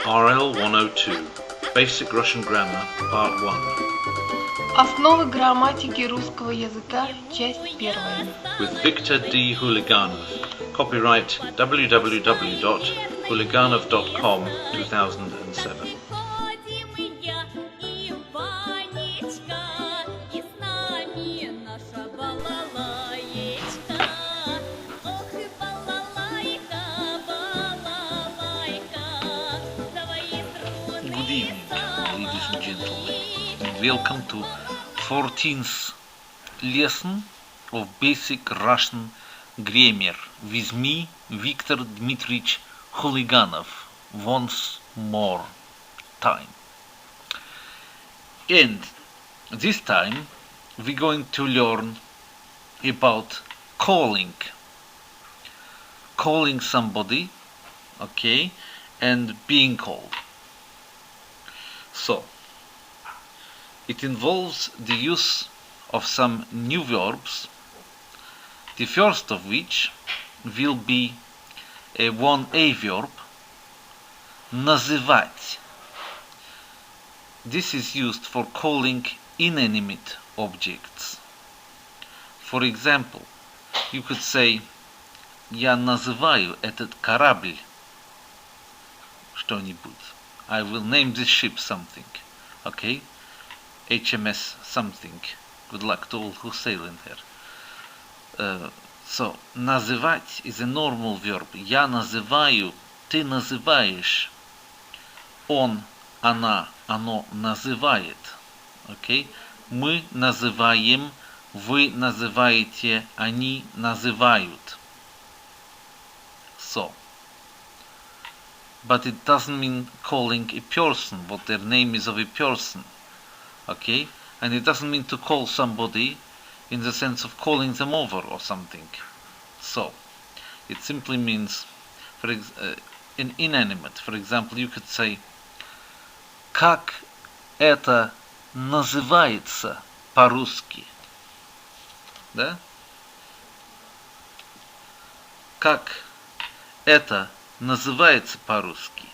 RL 102 Basic Russian Grammar Part 1 Основы грамматики русского языка, часть первая. with Victor D. Huliganov. Copyright www.huliganov.com 2007. Good evening, ladies and gentlemen, and welcome to 14th lesson of Basic Russian Grammar with me, Viktor Dmitryevich Khuliganov, once more time. And this time we're going to learn about calling somebody, okay, and being called. So, it involves the use of some new verbs, the first of which will be a 1A verb, называть. This is used for calling inanimate objects. For example, you could say «Я называю этот корабль что-нибудь». I will name this ship something, okay? HMS something. Good luck to all who sail in her. So, называть is a normal verb. Я называю, ты называешь. Он, она, оно называет. Okay? Мы называем, вы называете, они называют. So. But it doesn't mean calling a person, what their name is of a person, okay? And it doesn't mean to call somebody in the sense of calling them over or something. So, it simply means, in inanimate, for example, you could say, как это называется по-русски? Да? Как это называется по-русски.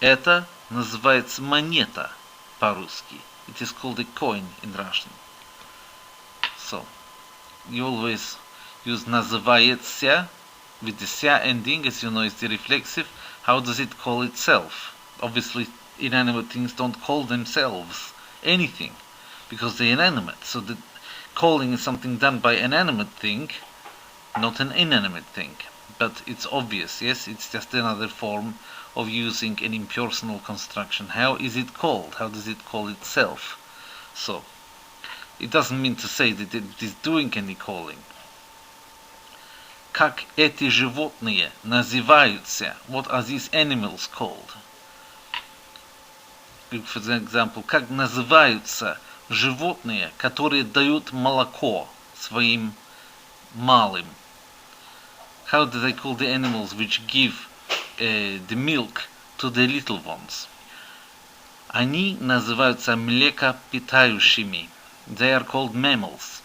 Это называется монета по-русски. It is called a coin in Russian. So, you always use называется with the ся ending, as you know, is the reflexive. How does it call itself? Obviously, inanimate things don't call themselves anything, because they're inanimate. So the calling is something done by an animate thing, not an inanimate thing. But it's obvious, yes? It's just another form of using an impersonal construction. How is it called? How does it call itself? So, it doesn't mean to say that it is doing any calling. Как эти животные называются? What are these animals called? For example, как называются животные, которые дают молоко своим малым? How do they call the animals which give the milk to the little ones? Они называются млекопитающими. They are called mammals.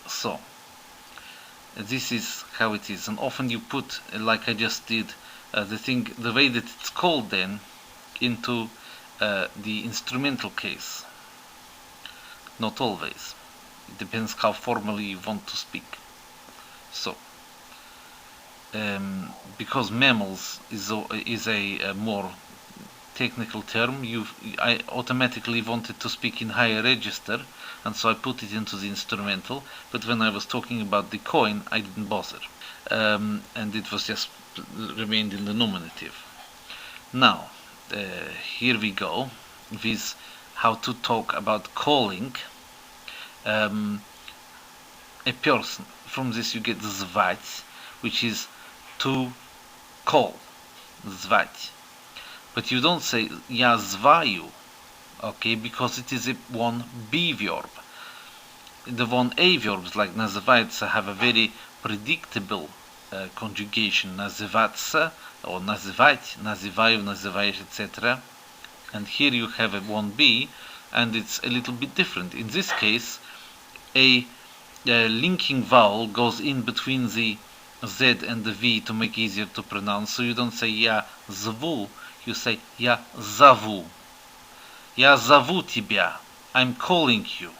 So, this is how it is. And often you put, like I just did, the way that it's called then, into the instrumental case. Not always. It depends how formally you want to speak. So, because mammals is a more technical term, I automatically wanted to speak in higher register, and so I put it into the instrumental. But when I was talking about the coin, I didn't bother, and it was just remained in the nominative. Now, here we go with how to talk about calling a person. From this you get звать, which is to call, звать. But you don't say я зваю, okay, because it is a 1B verb. The 1A verbs like называется have a very predictable conjugation, называться or называть, называю, называешь, etc. And here you have a 1B, and it's a little bit different. In this case, a linking vowel goes in between the Z and the V to make easier to pronounce. So you don't say я зву, You say я зову. Я зову тебя. I'm calling you.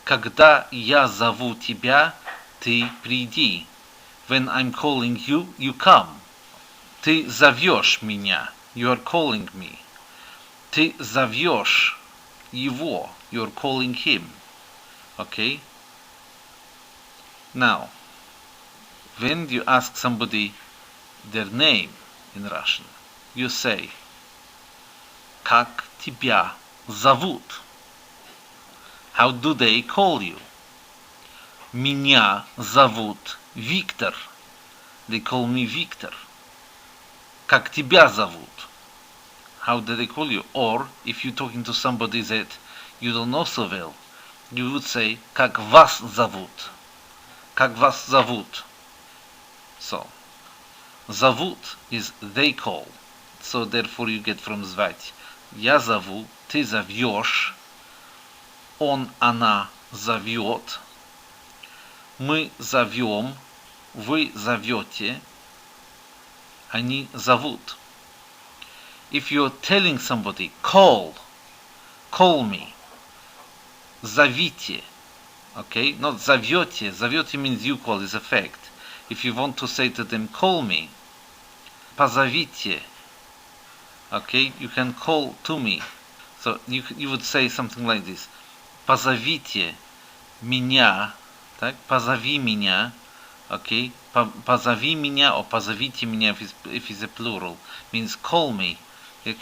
Когда я зову тебя, ты приди. When I'm calling you, you come. Ты зовешь меня. You are calling me. Ты зовешь его. You are calling him. Okay? Now, when you ask somebody their name in Russian, you say как тебя зовут? How do they call you? Меня зовут Виктор. They call me Victor. Как тебя зовут? How do they call you? Or, if you're talking to somebody that you don't know so well, you would say как вас зовут? Как вас зовут? So, зовут is they call. So therefore you get from звать. Я зову, ты зовешь, он, она зовет, мы зовем, вы зовете, они зовут. If you're telling somebody, call me, зовите, okay, not зовете, зовете means you call is a fact. If you want to say to them, call me, позовите, okay, you can call to me. So you would say something like this. Позовите меня, так, позови меня, okay, позови меня or позовите меня if it's a plural, means call me,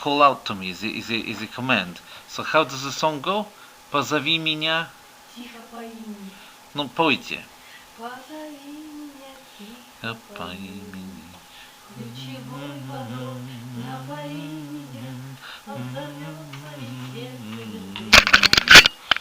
call out to me is a command. So how does the song go? Позови меня. Тихо по имени. Ну, пойте. Позови меня тихо По имени. Ключевой порог, напои меня, отзовется и сердце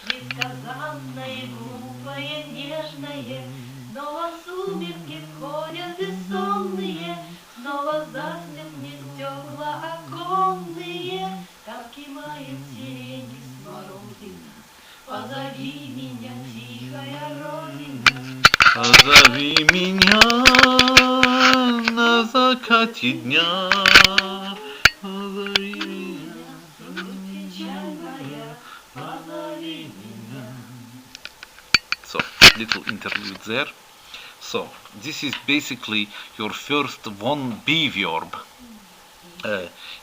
несказанное, глупое, нежное. Снова сумерки входят бессонные, снова заснет мне стекла оконные, танки мает сирени смородина. Позови меня, тихая родина. Позови меня на закате дня. Позови меня. Позови меня. So, little interlude there. So, this is basically your first one be verb.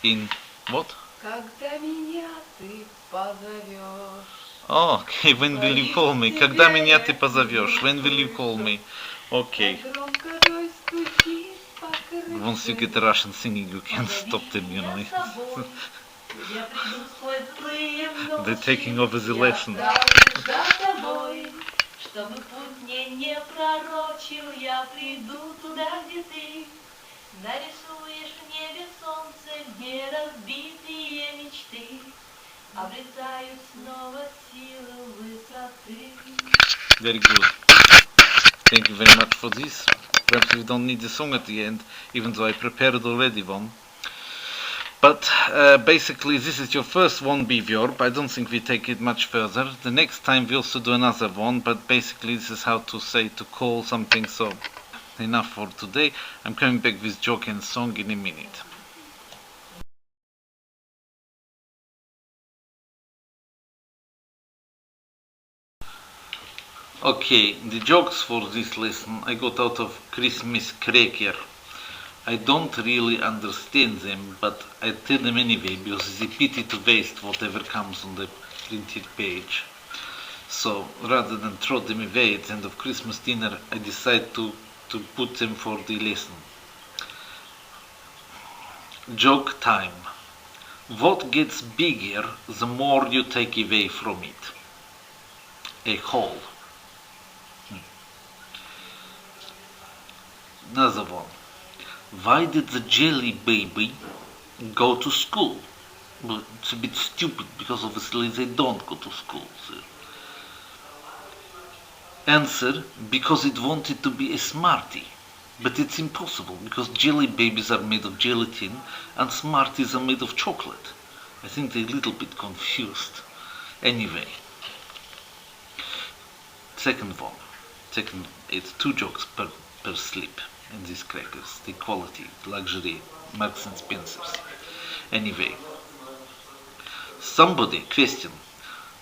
In what? Когда меня ты позовешь. Oh, okay, when will you call me? Когда меня ты позовешь? When will you call me? Okay. Громко рой стучит по крыше. Once you get Russian singing, you can't stop them, you know. Я приду сквозь злые ночи. They're taking over the lesson. Я останусь за тобой, чтобы путь мне не пророчил. Я приду туда, где ты нарисуешь в небе солнце, где разбитые мечты обретают снова силу высоты. Very good. Thank you very much for this. Perhaps we don't need the song at the end, even though I prepared already one. But basically this is your first one be verb. I don't think we take it much further. The next time we also do another one, but basically this is how to say to call something. So enough for today. I'm coming back with joke and song in a minute. Okay, the jokes for this lesson I got out of Christmas Cracker. I don't really understand them, but I tell them anyway because it's a pity to waste whatever comes on the printed page. So rather than throw them away at the end of Christmas dinner, I decide to put them for the lesson. Joke time. What gets bigger the more you take away from it? A hole. Another one. Why did the jelly baby go to school? Well, it's a bit stupid because obviously they don't go to school. So. Answer, because it wanted to be a smarty. But it's impossible because jelly babies are made of gelatin and smarties are made of chocolate. I think they're a little bit confused. Anyway. Second one. It's 2 jokes per slip in these crackers. The quality, luxury, Marks and Spencer's. Anyway, somebody, question.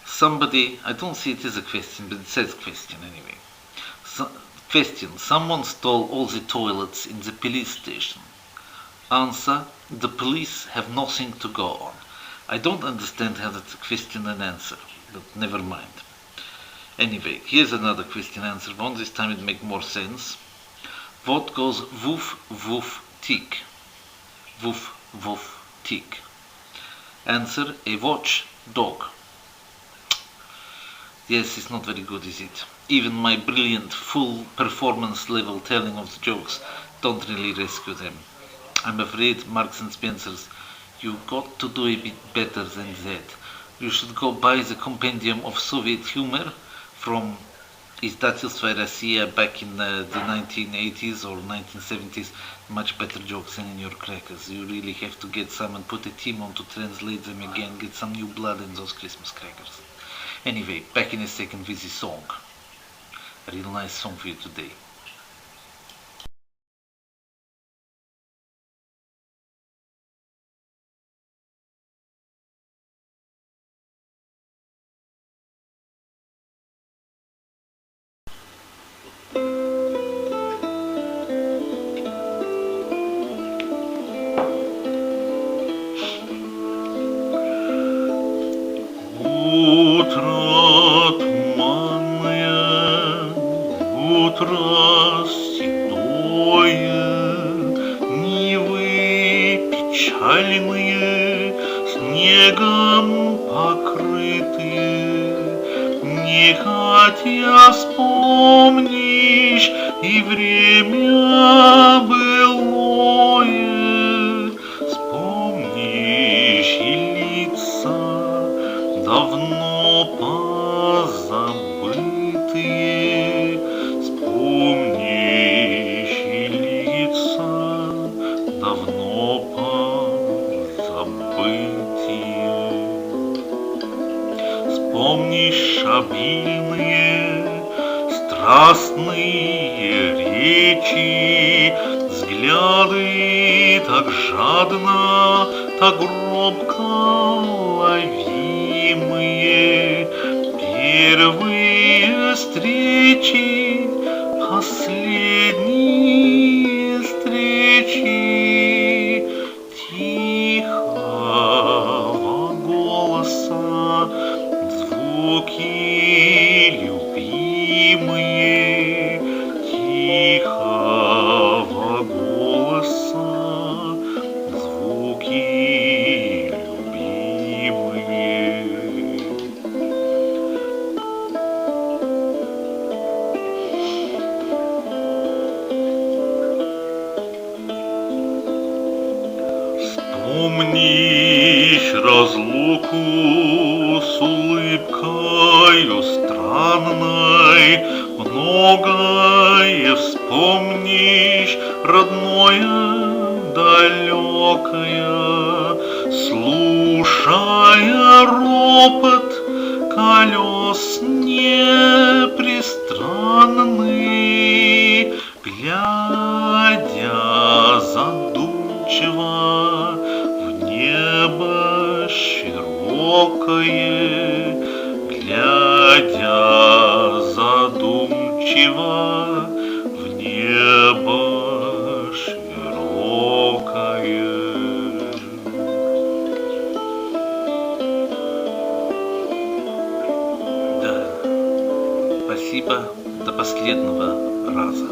Somebody, I don't see it as a question, but it says question anyway. Question, someone stole all the toilets in the police station. Answer, the police have nothing to go on. I don't understand how that's a question and answer, but never mind. Anyway, here's another question answer one. This time it makes more sense. What goes woof woof tick? Woof woof tick. Answer, a watch dog. Yes, it's not very good, is it? Even my brilliant, full performance level telling of the jokes don't really rescue them. I'm afraid, Marks and Spencers, you got to do a bit better than that. You should go buy the Compendium of Soviet Humor from Издательство Россия back in the 1980s or 1970s. Much better jokes than in your crackers. You really have to get some and put a team on to translate them again, get some new blood in those Christmas crackers. Anyway, back in a second with the song. A real nice song for you today. Утро туманное, утро седое, нивы печальные, снегом покрытые. Нехотя вспомнишь и время былое, вспомнишь и лица давно позабытые, вспомнишь и лица давно позабытые, вспомнишь обильные страстные речи, взгляды так жадно, так робко ловимые, первые встречи, последние встречи, тихого голоса, звуки любимые, тихого голоса, звуки любимые. Вспомнишь разлуку с улыбкою странной, многое вспомнишь, родное, далекое, слушая ропот колес непрестанный, глядя задумчиво в небо широкое, глядя задумчиво в небо широкое. Да, спасибо, до последнего раза.